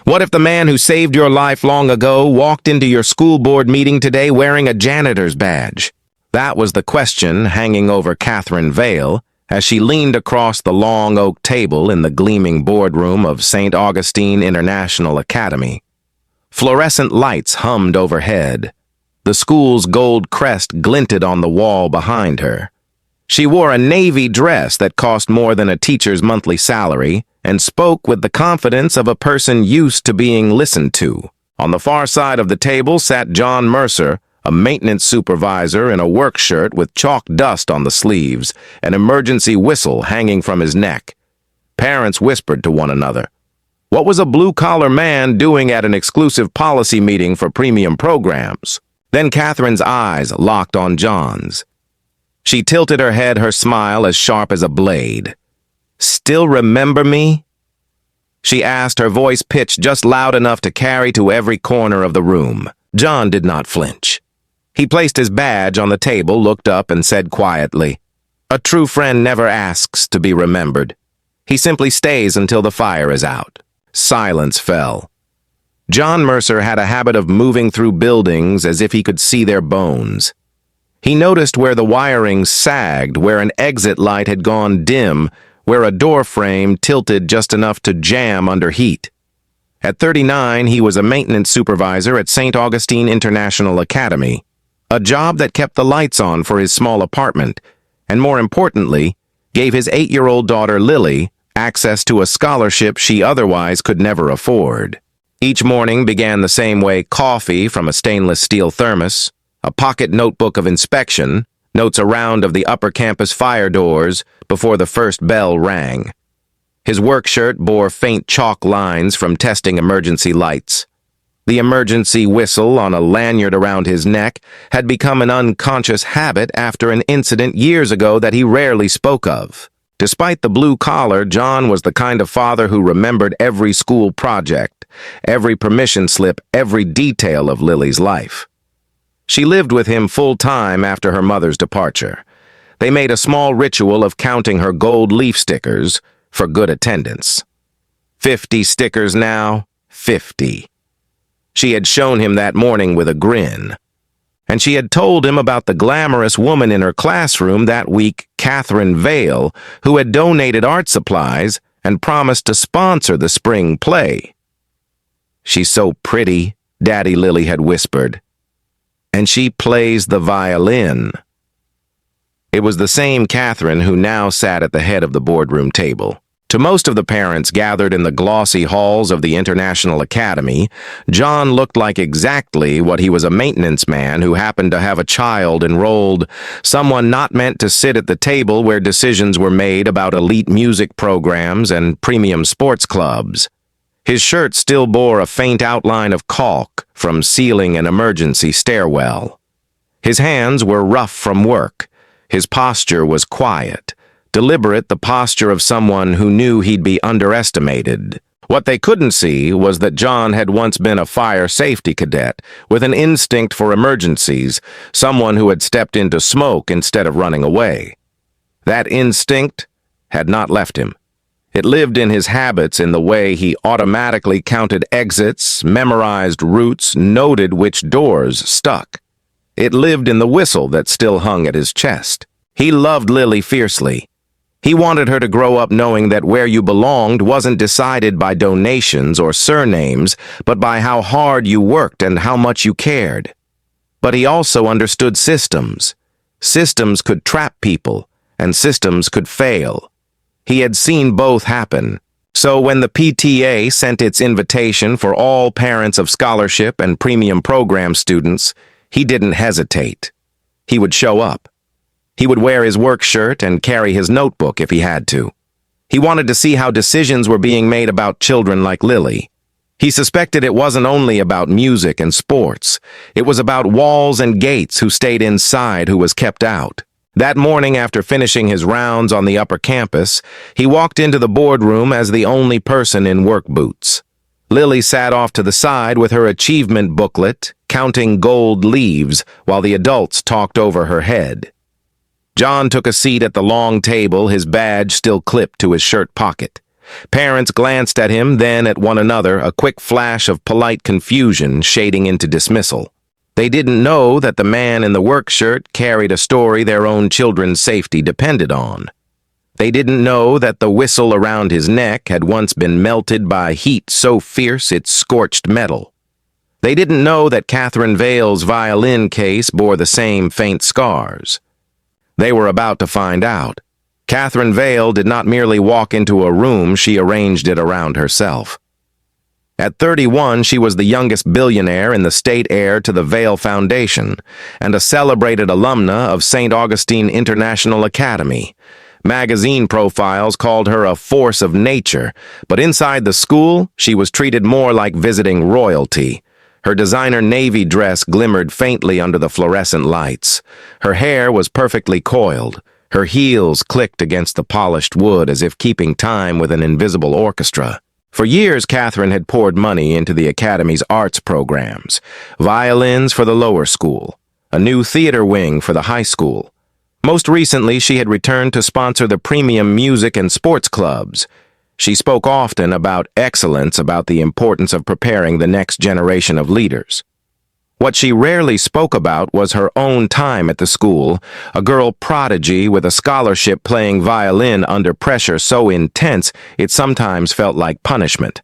What if the man who saved your life long ago walked into your school board meeting today wearing a janitor's badge? That was the question hanging over Catherine Vale as she leaned across the long oak table in the gleaming boardroom of St. Augustine International Academy. Fluorescent lights hummed overhead. The school's gold crest glinted on the wall behind her. She wore a navy dress that cost more than a teacher's monthly salary and spoke with the confidence of a person used to being listened to. On the far side of the table sat John Mercer, a maintenance supervisor in a work shirt with chalk dust on the sleeves, an emergency whistle hanging from his neck. Parents whispered to one another. What was a blue-collar man doing at an exclusive policy meeting for premium programs? Then Catherine's eyes locked on John's. She tilted her head, her smile as sharp as a blade. "Still remember me?" she asked, her voice pitched just loud enough to carry to every corner of the room. John did not flinch. He placed his badge on the table, looked up, and said quietly, "A true friend never asks to be remembered. He simply stays until the fire is out." Silence fell. John Mercer had a habit of moving through buildings as if he could see their bones. He noticed where the wiring sagged, where an exit light had gone dim, where a door frame tilted just enough to jam under heat. At 39, he was a maintenance supervisor at St. Augustine International Academy, a job that kept the lights on for his small apartment, and more importantly, gave his 8-year-old daughter Lily access to a scholarship she otherwise could never afford. Each morning began the same way: coffee from a stainless steel thermos, a pocket notebook of inspection, notes around of the upper campus fire doors before the first bell rang. His work shirt bore faint chalk lines from testing emergency lights. The emergency whistle on a lanyard around his neck had become an unconscious habit after an incident years ago that he rarely spoke of. Despite the blue collar, John was the kind of father who remembered every school project, every permission slip, every detail of Lily's life. She lived with him full-time after her mother's departure. They made a small ritual of counting her gold leaf stickers for good attendance. 50 stickers now, 50. She had shown him that morning with a grin. And she had told him about the glamorous woman in her classroom that week, Catherine Vale, who had donated art supplies and promised to sponsor the spring play. "She's so pretty," Daddy Lily had whispered. "And she plays the violin." It was the same Catherine who now sat at the head of the boardroom table. To most of the parents gathered in the glossy halls of the International Academy, John looked like exactly what he was: a maintenance man who happened to have a child enrolled, someone not meant to sit at the table where decisions were made about elite music programs and premium sports clubs. His shirt still bore a faint outline of caulk from sealing an emergency stairwell. His hands were rough from work. His posture was quiet, deliberate, the posture of someone who knew he'd be underestimated. What they couldn't see was that John had once been a fire safety cadet with an instinct for emergencies, someone who had stepped into smoke instead of running away. That instinct had not left him. It lived in his habits, in the way he automatically counted exits, memorized routes, noted which doors stuck. It lived in the whistle that still hung at his chest. He loved Lily fiercely. He wanted her to grow up knowing that where you belonged wasn't decided by donations or surnames, but by how hard you worked and how much you cared. But he also understood systems. Systems could trap people, and systems could fail. He had seen both happen. So when the PTA sent its invitation for all parents of scholarship and premium program students, he didn't hesitate. He would show up. He would wear his work shirt and carry his notebook if he had to. He wanted to see how decisions were being made about children like Lily. He suspected it wasn't only about music and sports. It was about walls and gates, who stayed inside, who was kept out. That morning, after finishing his rounds on the upper campus, he walked into the boardroom as the only person in work boots. Lily sat off to the side with her achievement booklet, counting gold leaves, while the adults talked over her head. John took a seat at the long table, his badge still clipped to his shirt pocket. Parents glanced at him, then at one another, a quick flash of polite confusion shading into dismissal. They didn't know that the man in the work shirt carried a story their own children's safety depended on. They didn't know that the whistle around his neck had once been melted by heat so fierce it scorched metal. They didn't know that Catherine Vale's violin case bore the same faint scars. They were about to find out. Catherine Vale did not merely walk into a room, she arranged it around herself. At 31, she was the youngest billionaire in the state heir to the Vale Foundation and a celebrated alumna of St. Augustine International Academy. Magazine profiles called her a force of nature, but inside the school, she was treated more like visiting royalty. Her designer navy dress glimmered faintly under the fluorescent lights. Her hair was perfectly coiled. Her heels clicked against the polished wood as if keeping time with an invisible orchestra. For years, Catherine had poured money into the Academy's arts programs. Violins for the lower school, a new theater wing for the high school. Most recently, she had returned to sponsor the premium music and sports clubs. She spoke often about excellence, about the importance of preparing the next generation of leaders. What she rarely spoke about was her own time at the school, a girl prodigy with a scholarship playing violin under pressure so intense it sometimes felt like punishment.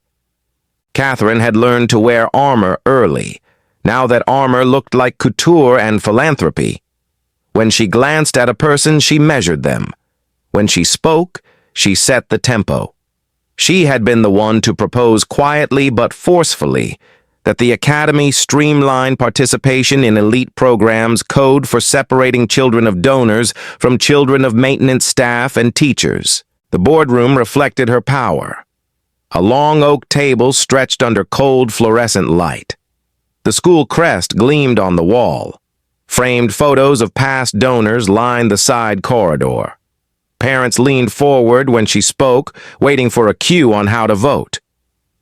Catherine had learned to wear armor early, now that armor looked like couture and philanthropy. When she glanced at a person, she measured them. When she spoke, she set the tempo. She had been the one to propose quietly but forcefully that the Academy streamline participation in elite programs, code for separating children of donors from children of maintenance staff and teachers. The boardroom reflected her power. A long oak table stretched under cold fluorescent light. The school crest gleamed on the wall. Framed photos of past donors lined the side corridor. Parents leaned forward when she spoke, waiting for a cue on how to vote.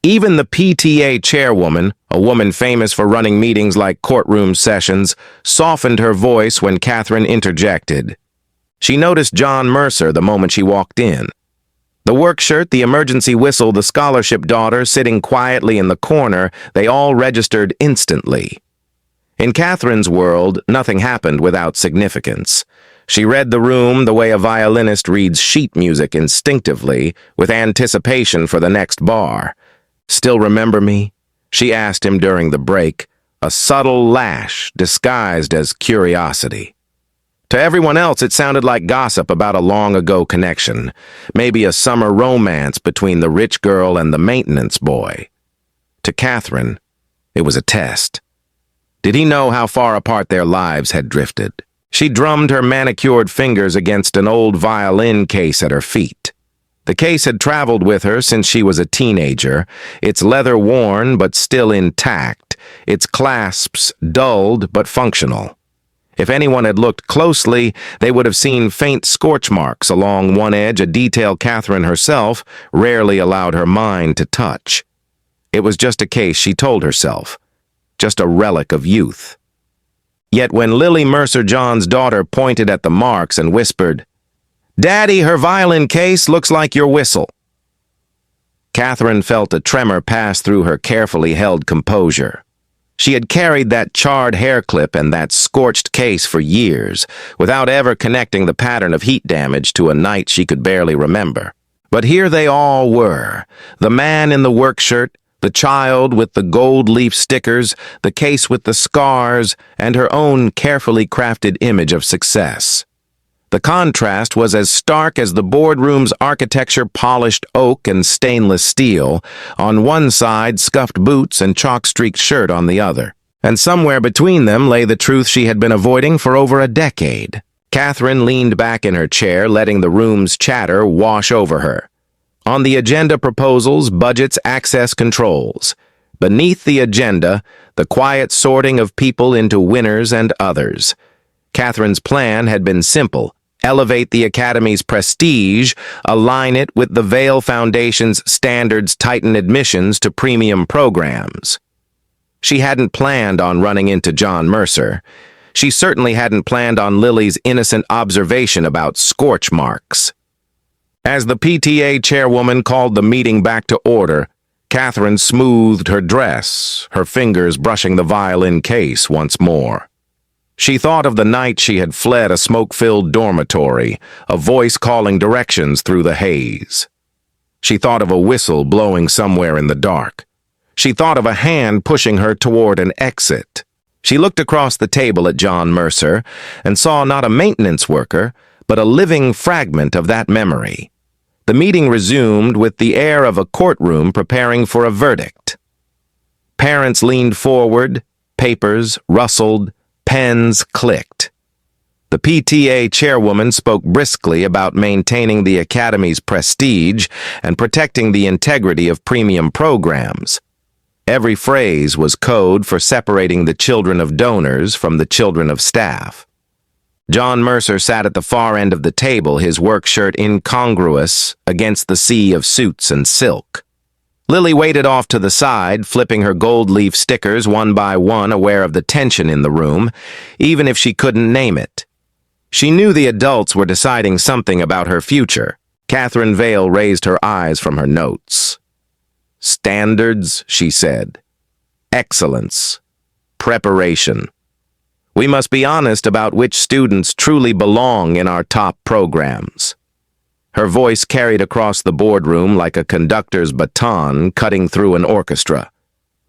Even the PTA chairwoman, a woman famous for running meetings like courtroom sessions, softened her voice when Catherine interjected. She noticed John Mercer the moment she walked in. The work shirt, the emergency whistle, the scholarship daughter sitting quietly in the corner, they all registered instantly. In Catherine's world, nothing happened without significance. She read the room the way a violinist reads sheet music instinctively, with anticipation for the next bar. "Still remember me?" she asked him during the break, a subtle lash disguised as curiosity. To everyone else, it sounded like gossip about a long-ago connection, maybe a summer romance between the rich girl and the maintenance boy. To Catherine, it was a test. Did he know how far apart their lives had drifted? She drummed her manicured fingers against an old violin case at her feet. The case had traveled with her since she was a teenager, its leather worn but still intact, its clasps dulled but functional. If anyone had looked closely, they would have seen faint scorch marks along one edge, a detail Catherine herself rarely allowed her mind to touch. It was just a case, she told herself, just a relic of youth. Yet when Lily Mercer John's daughter pointed at the marks and whispered, "Daddy, her violin case looks like your whistle," Catherine felt a tremor pass through her carefully held composure. She had carried that charred hair clip and that scorched case for years, without ever connecting the pattern of heat damage to a night she could barely remember. But here they all were, the man in the work shirt, the child with the gold leaf stickers, the case with the scars, and her own carefully crafted image of success. The contrast was as stark as the boardroom's architecture, polished oak and stainless steel, on one side scuffed boots and chalk-streaked shirt on the other. And somewhere between them lay the truth she had been avoiding for over a decade. Catherine leaned back in her chair, letting the room's chatter wash over her. On the agenda, proposals, budgets, access controls. Beneath the agenda, the quiet sorting of people into winners and others. Catherine's plan had been simple. Elevate the Academy's prestige, align it with the Vale Foundation's standards, tighten admissions to premium programs. She hadn't planned on running into John Mercer. She certainly hadn't planned on Lily's innocent observation about scorch marks. As the PTA chairwoman called the meeting back to order, Catherine smoothed her dress, her fingers brushing the violin case once more. She thought of the night she had fled a smoke-filled dormitory, a voice calling directions through the haze. She thought of a whistle blowing somewhere in the dark. She thought of a hand pushing her toward an exit. She looked across the table at John Mercer and saw not a maintenance worker, but a living fragment of that memory. The meeting resumed with the air of a courtroom preparing for a verdict. Parents leaned forward, papers rustled, pens clicked. The PTA chairwoman spoke briskly about maintaining the Academy's prestige and protecting the integrity of premium programs. Every phrase was code for separating the children of donors from the children of staff. John Mercer sat at the far end of the table, his work shirt incongruous against the sea of suits and silk. Lily waited off to the side, flipping her gold leaf stickers one by one, aware of the tension in the room, even if she couldn't name it. She knew the adults were deciding something about her future. Catherine Vale raised her eyes from her notes. Standards, she said. Excellence. Preparation. We must be honest about which students truly belong in our top programs. Her voice carried across the boardroom like a conductor's baton cutting through an orchestra.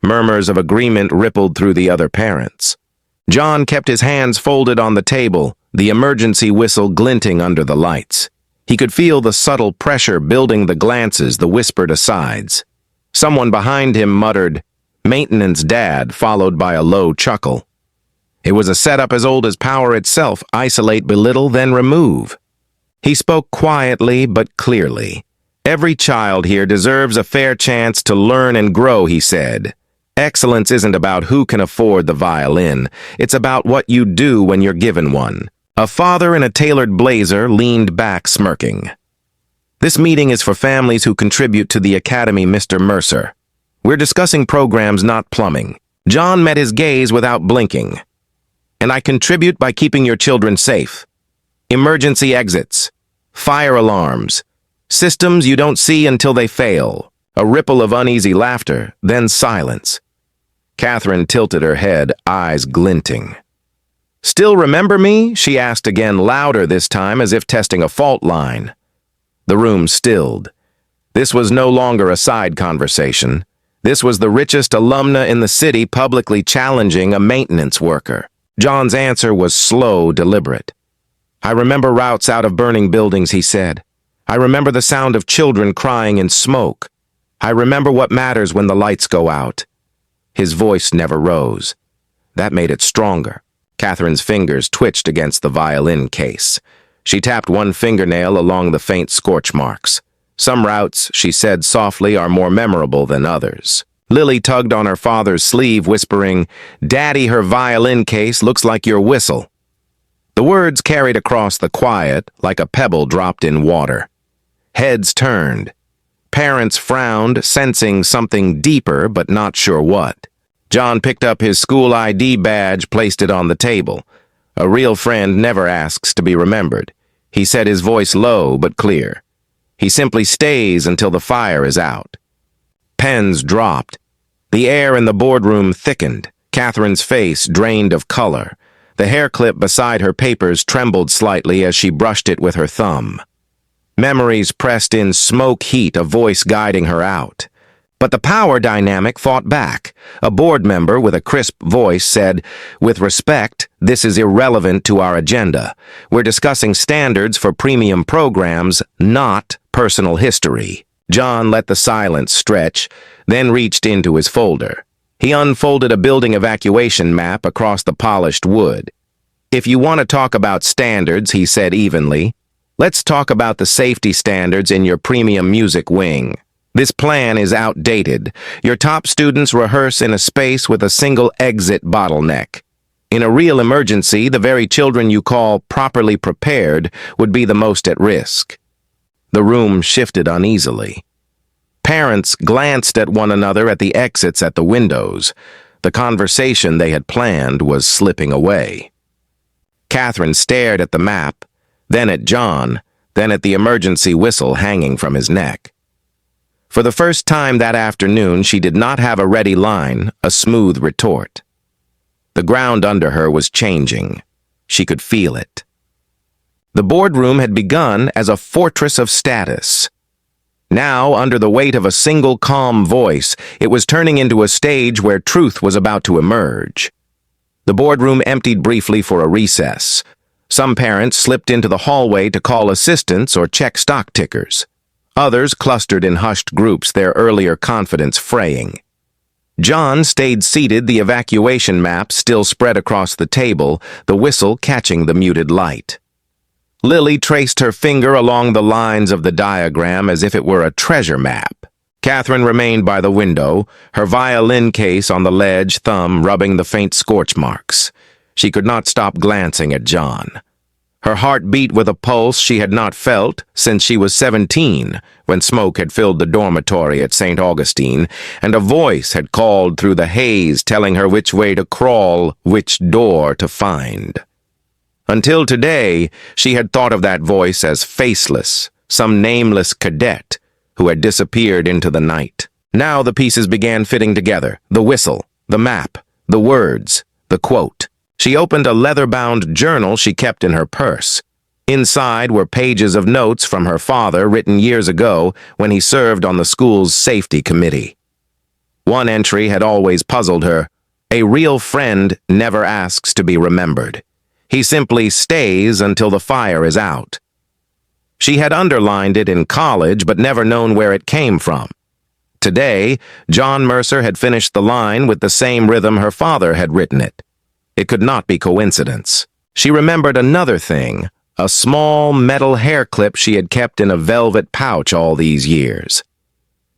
Murmurs of agreement rippled through the other parents. John kept his hands folded on the table, the emergency whistle glinting under the lights. He could feel the subtle pressure building the glances, the whispered asides. Someone behind him muttered, "Maintenance Dad," followed by a low chuckle. It was a setup as old as power itself: isolate, belittle, then remove. He spoke quietly but clearly. Every child here deserves a fair chance to learn and grow, he said. Excellence isn't about who can afford the violin. It's about what you do when you're given one. A father in a tailored blazer leaned back, smirking. This meeting is for families who contribute to the Academy, Mr. Mercer. We're discussing programs, not plumbing. John met his gaze without blinking. And I contribute by keeping your children safe. Emergency exits, fire alarms, systems you don't see until they fail. A ripple of uneasy laughter, then silence. Catherine tilted her head, eyes glinting. Still remember me? She asked again, louder this time, as if testing a fault line. The room stilled. This was no longer a side conversation. This was the richest alumna in the city publicly challenging a maintenance worker. John's answer was slow, deliberate. I remember routes out of burning buildings, he said. I remember the sound of children crying in smoke. I remember what matters when the lights go out. His voice never rose. That made it stronger. Catherine's fingers twitched against the violin case. She tapped one fingernail along the faint scorch marks. Some routes, she said softly, are more memorable than others. Lily tugged on her father's sleeve, whispering, "Daddy, her violin case looks like your whistle." The words carried across the quiet like a pebble dropped in water. Heads turned. Parents frowned, sensing something deeper but not sure what. John picked up his school ID badge, placed it on the table. A real friend never asks to be remembered. He said, his voice low but clear. He simply stays until the fire is out. Pens dropped. The air in the boardroom thickened. Catherine's face drained of color. The hair clip beside her papers trembled slightly as she brushed it with her thumb. Memories pressed in smoke heat, a voice guiding her out. But the power dynamic fought back. A board member with a crisp voice said, "With respect, this is irrelevant to our agenda. We're discussing standards for premium programs, not personal history." John let the silence stretch, then reached into his folder. He unfolded a building evacuation map across the polished wood. "If you want to talk about standards," he said evenly, "let's talk about the safety standards in your premium music wing. This plan is outdated. Your top students rehearse in a space with a single exit bottleneck. In a real emergency, the very children you call properly prepared would be the most at risk." The room shifted uneasily. Parents glanced at one another at the exits at the windows. The conversation they had planned was slipping away. Catherine stared at the map, then at John, then at the emergency whistle hanging from his neck. For the first time that afternoon, she did not have a ready line, a smooth retort. The ground under her was changing. She could feel it. The boardroom had begun as a fortress of status. Now, under the weight of a single calm voice, it was turning into a stage where truth was about to emerge. The boardroom emptied briefly for a recess. Some parents slipped into the hallway to call assistants or check stock tickers. Others clustered in hushed groups, their earlier confidence fraying. John stayed seated, the evacuation map still spread across the table, the whistle catching the muted light. Lily traced her finger along the lines of the diagram as if it were a treasure map. Catherine remained by the window, her violin case on the ledge, thumb rubbing the faint scorch marks. She could not stop glancing at John. Her heart beat with a pulse she had not felt since she was 17, when smoke had filled the dormitory at St. Augustine, and a voice had called through the haze telling her which way to crawl, which door to find. Until today, she had thought of that voice as faceless, some nameless cadet who had disappeared into the night. Now the pieces began fitting together, the whistle, the map, the words, the quote. She opened a leather-bound journal she kept in her purse. Inside were pages of notes from her father written years ago when he served on the school's safety committee. One entry had always puzzled her. A real friend never asks to be remembered. He simply stays until the fire is out. She had underlined it in college but never known where it came from. Today, John Mercer had finished the line with the same rhythm her father had written it. It could not be coincidence. She remembered another thing, a small metal hair clip she had kept in a velvet pouch all these years.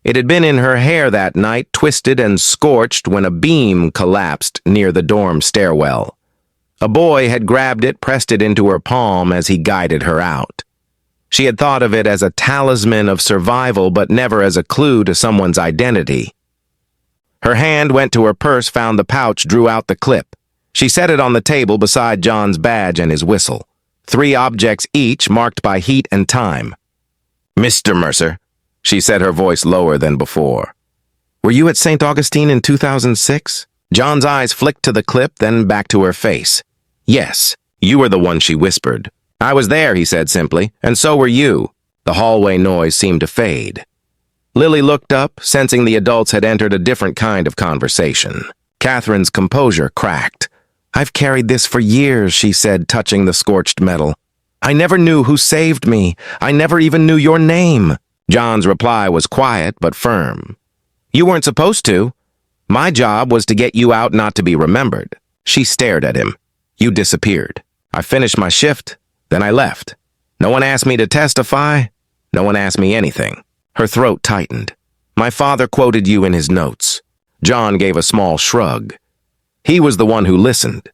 It had been in her hair that night, twisted and scorched when a beam collapsed near the dorm stairwell. A boy had grabbed it, pressed it into her palm as he guided her out. She had thought of it as a talisman of survival, but never as a clue to someone's identity. Her hand went to her purse, found the pouch, drew out the clip. She set it on the table beside John's badge and his whistle. 3 objects each, marked by heat and time. "Mr. Mercer," she said, her voice lower than before. "Were you at St. Augustine in 2006? John's eyes flicked to the clip, then back to her face. "Yes, you were the one," she whispered. "I was there," he said simply, "and so were you." The hallway noise seemed to fade. Lily looked up, sensing the adults had entered a different kind of conversation. Catherine's composure cracked. "I've carried this for years," she said, touching the scorched metal. "I never knew who saved me. I never even knew your name." John's reply was quiet but firm. "You weren't supposed to. My job was to get you out, not to be remembered." She stared at him. "You disappeared. I finished my shift, then I left. No one asked me to testify. No one asked me anything." Her throat tightened. "My father quoted you in his notes." John gave a small shrug. He was the one who listened.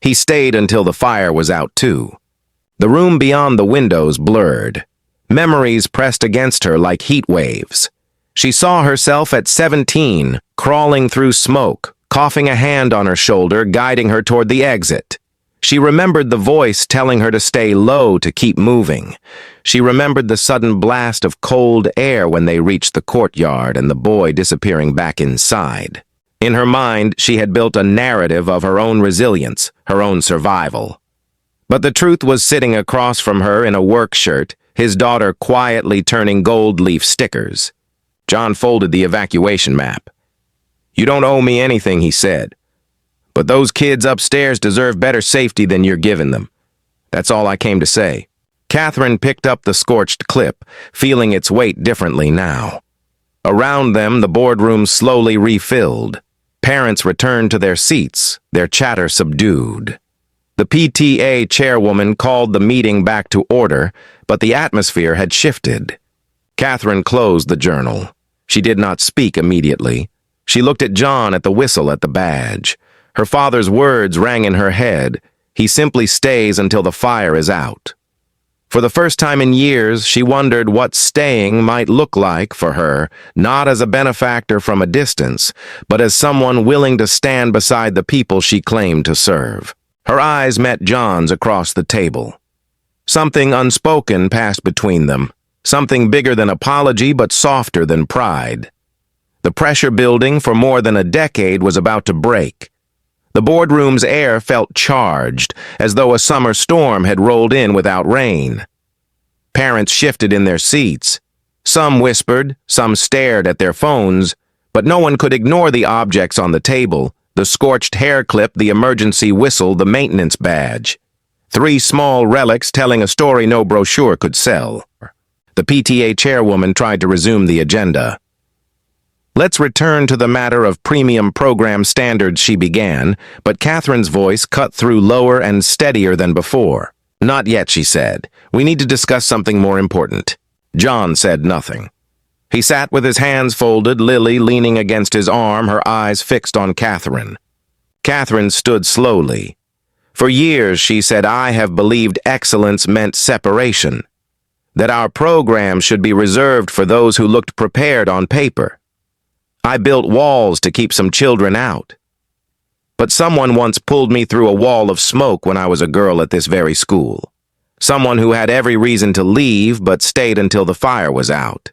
He stayed until the fire was out too. The room beyond the windows blurred. Memories pressed against her like heat waves. She saw herself at 17, crawling through smoke, coughing, a hand on her shoulder, guiding her toward the exit. She remembered the voice telling her to stay low, to keep moving. She remembered the sudden blast of cold air when they reached the courtyard and the boy disappearing back inside. In her mind, she had built a narrative of her own resilience, her own survival. But the truth was sitting across from her in a work shirt, his daughter quietly turning gold leaf stickers. John folded the evacuation map. "You don't owe me anything," he said. "But those kids upstairs deserve better safety than you're giving them. That's all I came to say." Catherine picked up the scorched clip, feeling its weight differently now. Around them, the boardroom slowly refilled. Parents returned to their seats, their chatter subdued. The PTA chairwoman called the meeting back to order, but the atmosphere had shifted. Catherine closed the journal. She did not speak immediately. She looked at John, at the whistle, at the badge. Her father's words rang in her head. He simply stays until the fire is out. For the first time in years, she wondered what staying might look like for her, not as a benefactor from a distance, but as someone willing to stand beside the people she claimed to serve. Her eyes met John's across the table. Something unspoken passed between them, something bigger than apology but softer than pride. The pressure building for more than a decade was about to break. The boardroom's air felt charged, as though a summer storm had rolled in without rain. Parents shifted in their seats. Some whispered, some stared at their phones, but no one could ignore the objects on the table: the scorched hair clip, the emergency whistle, the maintenance badge. 3 small relics telling a story no brochure could sell. The PTA chairwoman tried to resume the agenda. "Let's return to the matter of premium program standards," she began, but Catherine's voice cut through lower and steadier than before. "Not yet," she said. "We need to discuss something more important." John said nothing. He sat with his hands folded, Lily leaning against his arm, her eyes fixed on Catherine. Catherine stood slowly. "For years," she said, "I have believed excellence meant separation, that our program should be reserved for those who looked prepared on paper. I built walls to keep some children out. But someone once pulled me through a wall of smoke when I was a girl at this very school. Someone who had every reason to leave but stayed until the fire was out.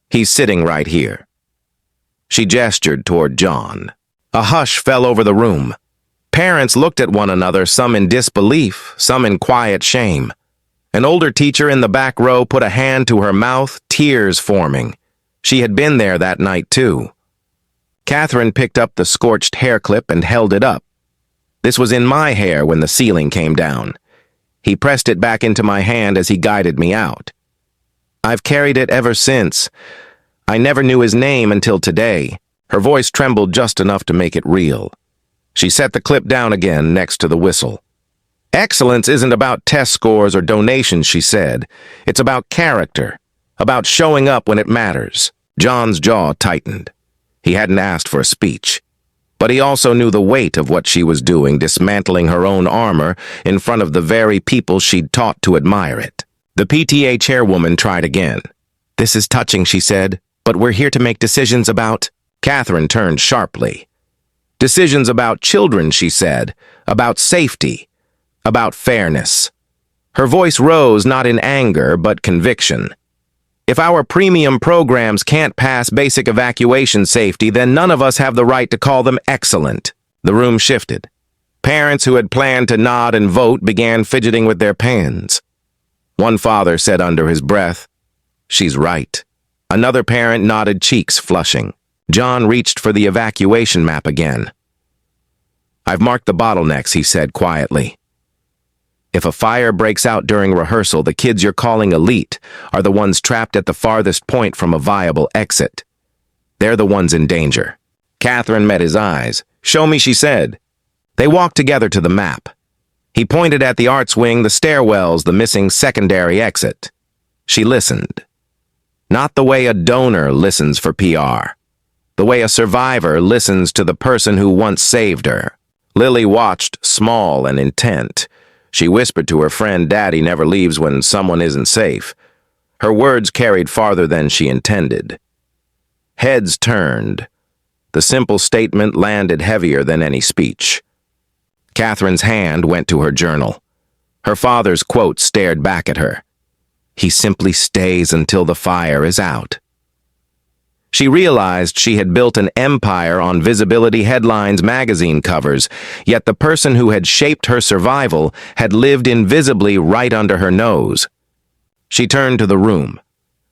He's sitting right here." She gestured toward John. A hush fell over the room. Parents looked at one another, some in disbelief, some in quiet shame. An older teacher in the back row put a hand to her mouth, tears forming. She had been there that night too. Catherine picked up the scorched hair clip and held it up. "This was in my hair when the ceiling came down." He pressed it back into my hand as he guided me out. "I've carried it ever since. I never knew his name until today." Her voice trembled just enough to make it real. She set the clip down again next to the whistle. "Excellence isn't about test scores or donations," she said. "It's about character, about showing up when it matters." John's jaw tightened. He hadn't asked for a speech. But he also knew the weight of what she was doing, dismantling her own armor in front of the very people she'd taught to admire it. The PTA chairwoman tried again. "This is touching," she said, "but we're here to make decisions about—" Catherine turned sharply. "Decisions about children," she said, "about safety, about fairness." Her voice rose not in anger, but conviction. "If our premium programs can't pass basic evacuation safety, then none of us have the right to call them excellent." The room shifted. Parents who had planned to nod and vote began fidgeting with their pens. One father said under his breath, "She's right." Another parent nodded, cheeks flushing. John reached for the evacuation map again. "I've marked the bottlenecks," he said quietly. "If a fire breaks out during rehearsal, the kids you're calling elite are the ones trapped at the farthest point from a viable exit. They're the ones in danger." Catherine met his eyes. "Show me," she said. They walked together to the map. He pointed at the arts wing, the stairwells, the missing secondary exit. She listened. Not the way a donor listens for PR. The way a survivor listens to the person who once saved her. Lily watched, small and intent. She whispered to her friend, "Daddy never leaves when someone isn't safe." Her words carried farther than she intended. Heads turned. The simple statement landed heavier than any speech. Catherine's hand went to her journal. Her father's quote stared back at her. "He simply stays until the fire is out." She realized she had built an empire on visibility headlines, magazine covers, yet the person who had shaped her survival had lived invisibly right under her nose. She turned to the room.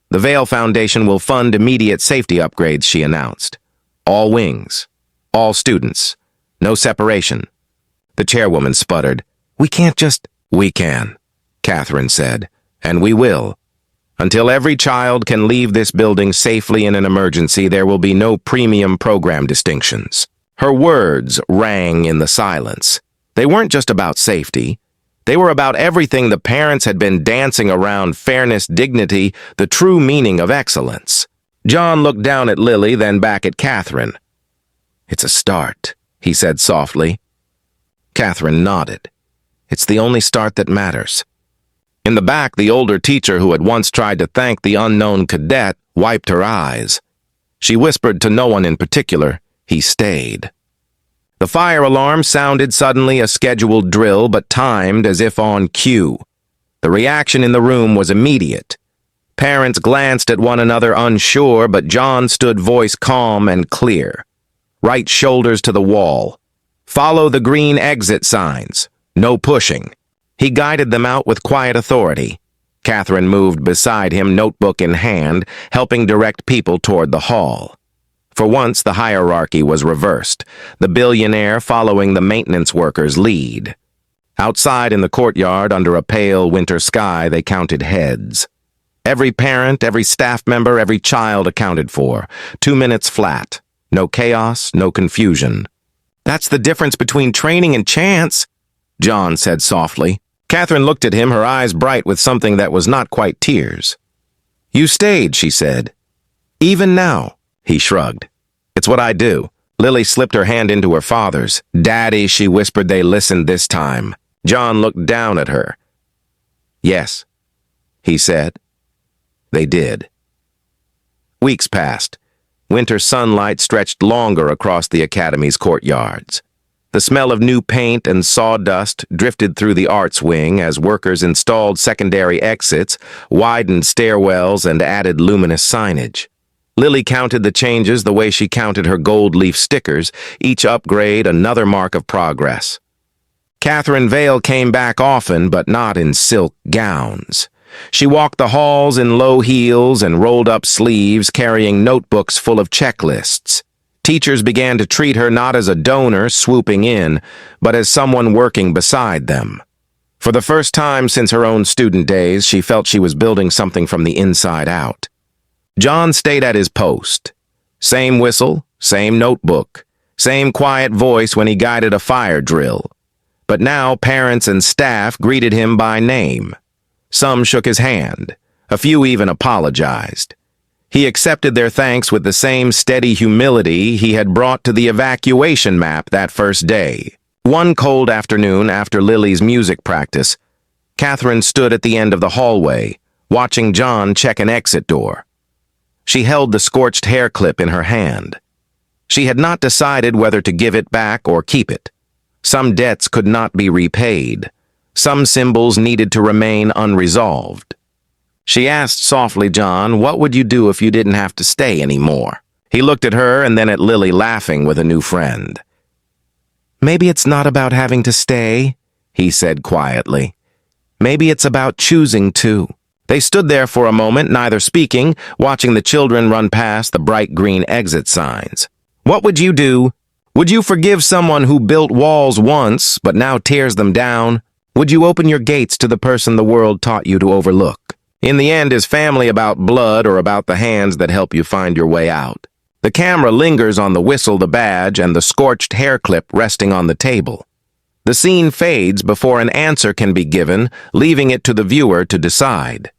"The Vail Foundation will fund immediate safety upgrades," she announced. "All wings. All students. No separation." The chairwoman sputtered. "We can't just—" "We can," Catherine said, "and we will. Until every child can leave this building safely in an emergency, there will be no premium program distinctions." Her words rang in the silence. They weren't just about safety. They were about everything the parents had been dancing around: fairness, dignity, the true meaning of excellence. John looked down at Lily, then back at Catherine. "It's a start," he said softly. Catherine nodded. "It's the only start that matters." In the back, the older teacher who had once tried to thank the unknown cadet wiped her eyes. She whispered to no one in particular. He stayed. The fire alarm sounded suddenly, a scheduled drill, but timed as if on cue. The reaction in the room was immediate. Parents glanced at one another unsure, but John stood voice calm and clear. Right shoulders to the wall. Follow the green exit signs. No pushing. He guided them out with quiet authority. Catherine moved beside him, notebook in hand, helping direct people toward the hall. For once, the hierarchy was reversed, the billionaire following the maintenance workers' lead. Outside in the courtyard, under a pale winter sky, they counted heads. Every parent, every staff member, every child accounted for. 2 minutes flat. No chaos, no confusion. "That's the difference between training and chance," John said softly. Catherine looked at him, her eyes bright with something that was not quite tears. "You stayed," she said. "Even now," he shrugged. "It's what I do." Lily slipped her hand into her father's. "Daddy," she whispered. They listened this time. John looked down at her. "Yes," he said. They did. Weeks passed. Winter sunlight stretched longer across the academy's courtyards. The smell of new paint and sawdust drifted through the arts wing as workers installed secondary exits, widened stairwells, and added luminous signage. Lily counted the changes the way she counted her gold leaf stickers, each upgrade another mark of progress. Catherine Vale came back often, but not in silk gowns. She walked the halls in low heels and rolled up sleeves, carrying notebooks full of checklists. Teachers began to treat her not as a donor swooping in, but as someone working beside them. For the first time since her own student days, she felt she was building something from the inside out. John stayed at his post. Same whistle, same notebook, same quiet voice when he guided a fire drill. But now parents and staff greeted him by name. Some shook his hand. A few even apologized. He accepted their thanks with the same steady humility he had brought to the evacuation map that first day. One cold afternoon after Lily's music practice, Catherine stood at the end of the hallway, watching John check an exit door. She held the scorched hair clip in her hand. She had not decided whether to give it back or keep it. Some debts could not be repaid. Some symbols needed to remain unresolved. She asked softly, "John, what would you do if you didn't have to stay anymore?" He looked at her and then at Lily, laughing with a new friend. "Maybe it's not about having to stay," he said quietly. "Maybe it's about choosing to." They stood there for a moment, neither speaking, watching the children run past the bright green exit signs. "What would you do? Would you forgive someone who built walls once, but now tears them down? Would you open your gates to the person the world taught you to overlook? In the end, is family about blood or about the hands that help you find your way out? The camera lingers on the whistle, the badge, and the scorched hair clip resting on the table. The scene fades before an answer can be given, leaving it to the viewer to decide.